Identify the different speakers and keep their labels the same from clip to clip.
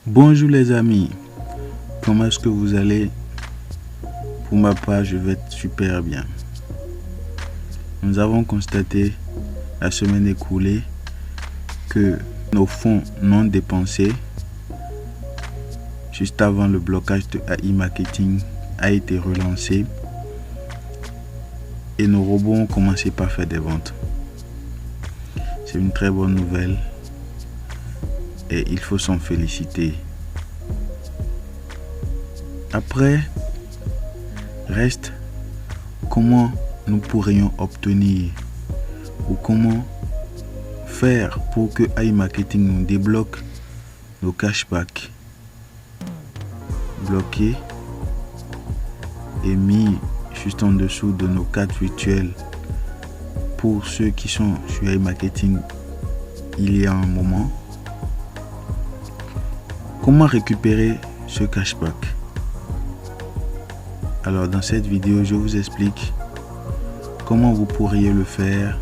Speaker 1: Bonjour les amis, comment est-ce que vous allez? Pour ma part, je vais super bien. Nous avons constaté la semaine écoulée que nos fonds non dépensés, juste avant le blocage de AI Marketing, a été relancé et nos robots ont commencé par faire des ventes. C'est une très bonne nouvelle et il faut s'en féliciter. Après, reste comment nous pourrions obtenir ou comment faire pour que AI Marketing nous débloque nos cashbacks bloqués et mis juste en dessous de nos cartes virtuelles pour ceux qui sont sur AI Marketing il y a un moment. Comment récupérer ce cashback? Alors dans cette vidéo, je vous explique comment vous pourriez le faire,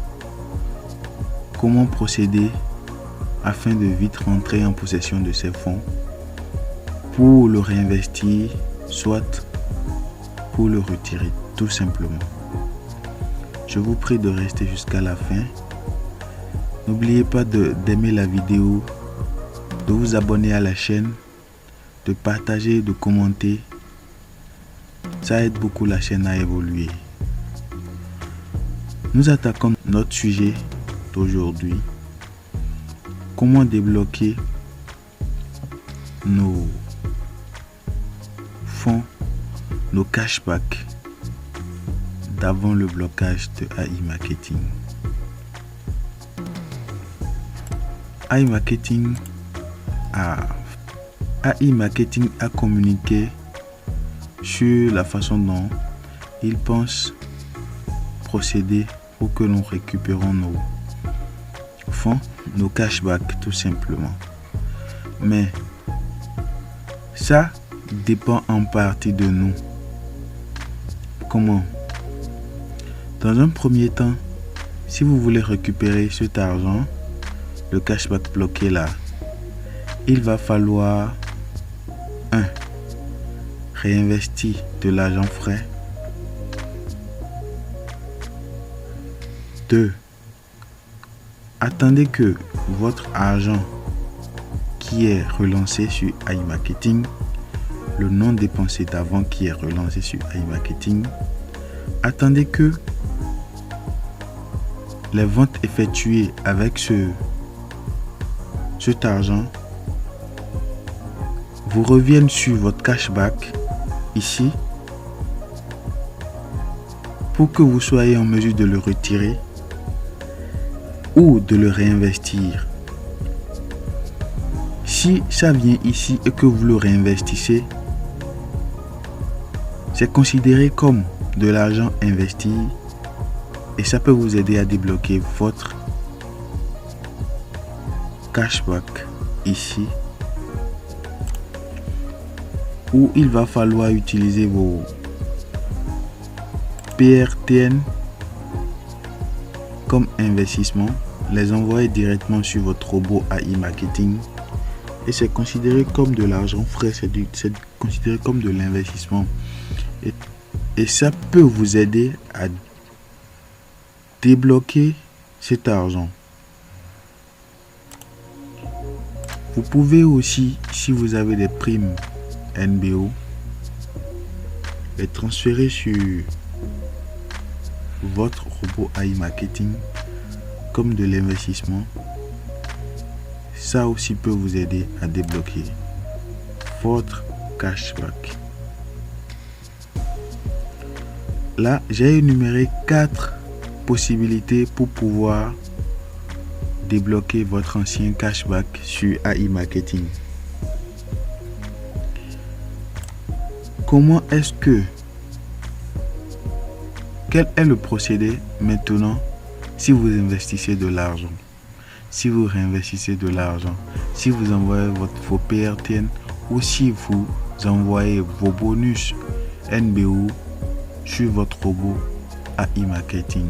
Speaker 1: comment procéder afin de vite rentrer en possession de ces fonds pour le réinvestir, soit pour le retirer, tout simplement. Je vous prie de rester jusqu'à la fin. N'oubliez pas d'aimer la vidéo, de vous abonner à la chaîne, de partager, de commenter. Ça aide beaucoup la chaîne à évoluer. Nous attaquons notre sujet d'aujourd'hui. Comment débloquer nos fonds, nos cashbacks d'avant le blocage de AI Marketing. AI Marketing a communiqué sur la façon dont il pense procéder pour que nous récupérons nos fonds, nos cashbacks tout simplement. Mais ça dépend en partie de nous. Comment? Dans un premier temps, si vous voulez récupérer cet argent, le cashback bloqué là, il va falloir 1. Réinvestir de l'argent frais. 2. Attendez que votre argent qui est relancé sur AI Marketing, le non dépensé d'avant qui est relancé sur AI Marketing, attendez que les ventes effectuées avec cet argent vous reviennent sur votre cashback ici pour que vous soyez en mesure de le retirer ou de le réinvestir. Si ça vient ici et que vous le réinvestissez, c'est considéré comme de l'argent investi et ça peut vous aider à débloquer votre cashback ici, où il va falloir utiliser vos PRTN comme investissement, les envoyer directement sur votre robot AI Marketing et c'est considéré comme de l'argent frais, c'est considéré comme de l'investissement et ça peut vous aider à débloquer cet argent. Vous pouvez aussi, si vous avez des primes NBO, les transférer sur votre robot AI Marketing comme de l'investissement. Ça aussi peut vous aider à débloquer votre cashback. Là, j'ai énuméré 4 possibilités pour pouvoir débloquer votre ancien cashback sur AI Marketing. Comment est-ce que quel est le procédé maintenant si vous investissez de l'argent, si vous réinvestissez de l'argent, si vous envoyez vos PRTN ou si vous envoyez vos bonus NBO sur votre robot AI Marketing?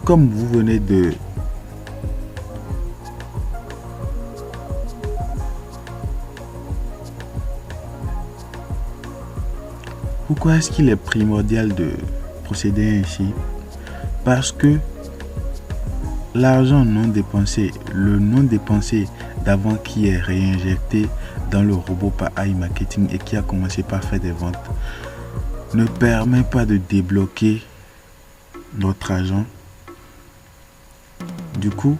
Speaker 1: comme vous venez de Pourquoi est-ce qu'il est primordial de procéder ainsi? Parce que l'argent non dépensé, le non dépensé d'avant qui est réinjecté dans le robot par AI Marketing et qui a commencé par faire des ventes, ne permet pas de débloquer notre argent. Du coup,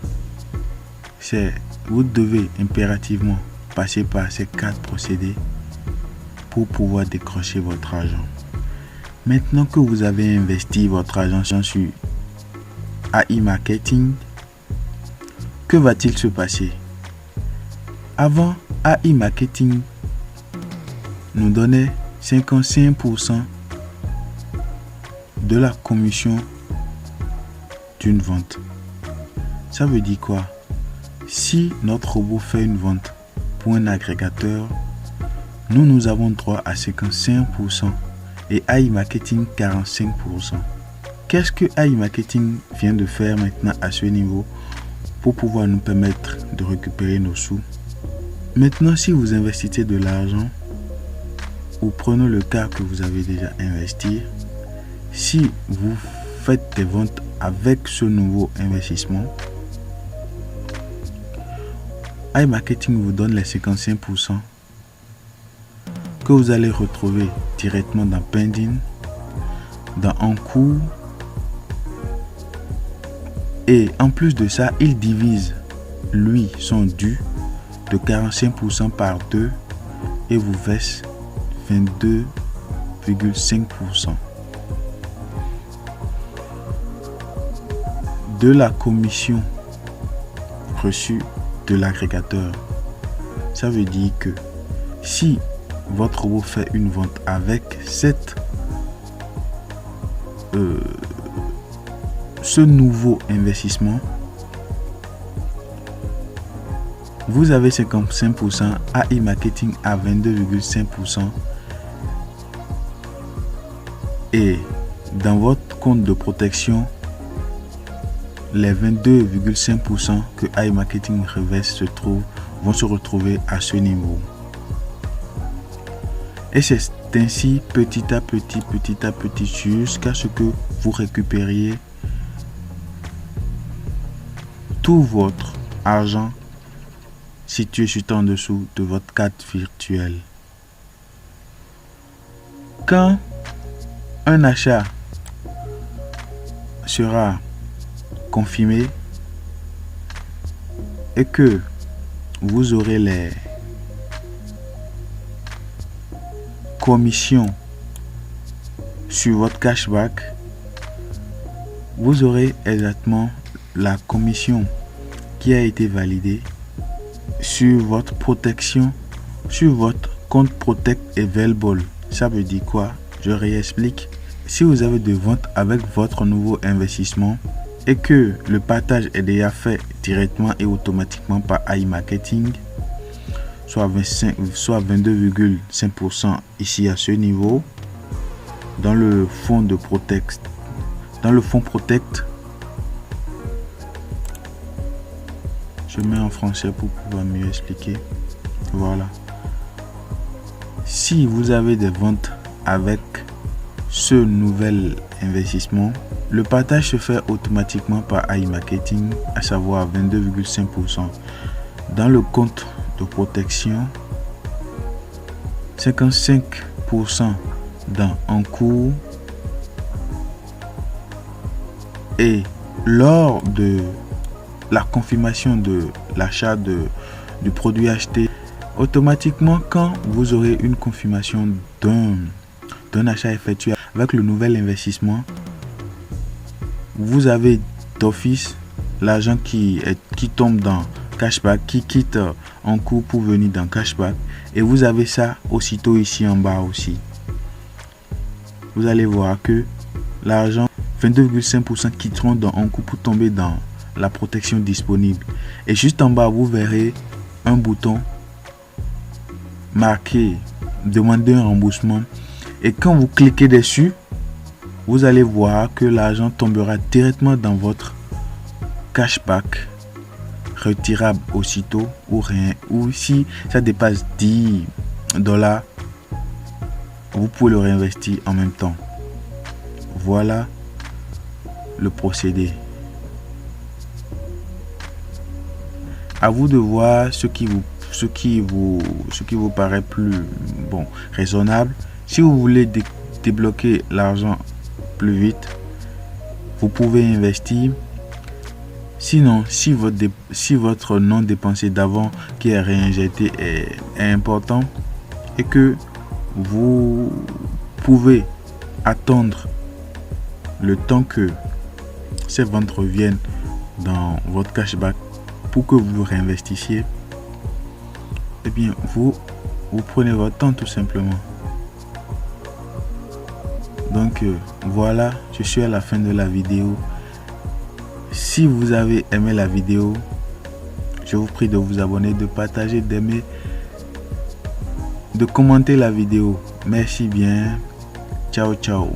Speaker 1: vous devez impérativement passer par ces 4 procédés pour pouvoir décrocher votre argent. Maintenant que vous avez investi votre argent sur AI Marketing, que va-t-il se passer? Avant, AI Marketing nous donnait 55% de la commission d'une vente. Ça veut dire quoi? Si notre robot fait une vente pour un agrégateur, nous avons droit à 55% et AI Marketing 45%. Qu'est-ce que AI Marketing vient de faire maintenant à ce niveau pour pouvoir nous permettre de récupérer nos sous? Maintenant, si vous investissez de l'argent, ou prenons le cas que vous avez déjà investi, si vous faites des ventes avec ce nouveau investissement, AI Marketing vous donne les 55% que vous allez retrouver directement dans Pending, dans En cours. Et en plus de ça, il divise lui son dû de 45% par 2 et vous verse 22,5% de la commission reçue de l'agrégateur. Ça veut dire que si votre robot fait une vente avec ce nouveau investissement, vous avez 55%, AI Marketing à 22,5% et dans votre compte de protection, les 22,5% que AI Marketing reverse vont se retrouver à ce niveau. Et c'est ainsi petit à petit jusqu'à ce que vous récupériez tout votre argent situé juste en dessous de votre carte virtuelle. Quand un achat sera confirmé et que vous aurez les commissions sur votre cashback, vous aurez exactement la commission qui a été validée sur votre protection, sur votre compte Protect Available. Ça veut dire quoi? Je réexplique. Si vous avez des ventes avec votre nouveau investissement et que le partage est déjà fait directement et automatiquement par AI Marketing, soit 22,5% ici à ce niveau, dans le fonds de Protect. Dans le fonds Protect, je mets en français pour pouvoir mieux expliquer. Voilà. Si vous avez des ventes avec ce nouvel investissement, le partage se fait automatiquement par AI Marketing, à savoir 22,5%. Dans le compte de protection, 55% dans En cours, et lors de la confirmation de l'achat du produit acheté, automatiquement quand vous aurez une confirmation d'un achat effectué avec le nouvel investissement, vous avez d'office l'argent qui tombe dans cashback, qui quitte En cours pour venir dans cashback, et vous avez ça aussitôt ici en bas aussi. Vous allez voir que l'argent 22,5% quitteront dans En cours pour tomber dans la protection disponible, et juste en bas vous verrez un bouton marqué demander un remboursement, et quand vous cliquez dessus, vous allez voir que l'argent tombera directement dans votre cashback, retirable aussitôt ou rien. Ou si ça dépasse $10, vous pouvez le réinvestir en même temps. Voilà le procédé. À vous de voir ce qui vous paraît plus raisonnable. Si vous voulez débloquer l'argent plus vite, vous pouvez investir. Sinon, si votre non dépensé d'avant qui est réinjecté est important et que vous pouvez attendre le temps que ces ventes reviennent dans votre cashback pour que vous réinvestissiez, eh bien vous prenez votre temps tout simplement. Donc voilà, je suis à la fin de la vidéo. Si vous avez aimé la vidéo, je vous prie de vous abonner, de partager, d'aimer, de commenter la vidéo. Merci bien. Ciao, ciao.